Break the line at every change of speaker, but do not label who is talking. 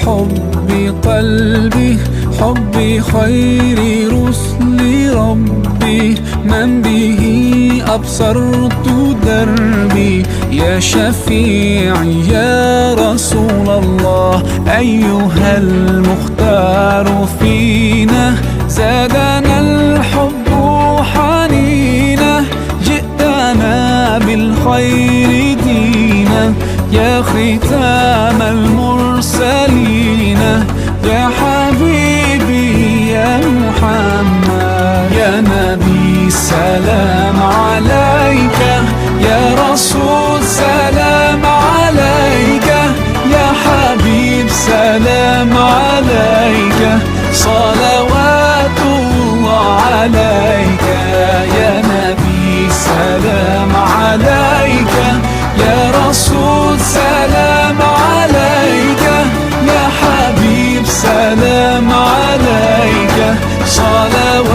حب قلبي، حب خير رسل ربي، من به أبصرت دربي. يا شفيعي يا رسول الله، أيها المختار فينا، زادنا الحب حنينا، جئتنا بالخير دينا. يا ختام المرسلين، يا حبيبي يا محمد، يا نبي سلام عليك، يا رسول سلام عليك، يا حبيب سلام عليك، صلوات الله عليك. يا نبي سلام عليك، يا رسول سلام عليك، يا حبيب سلام عليك، صلوات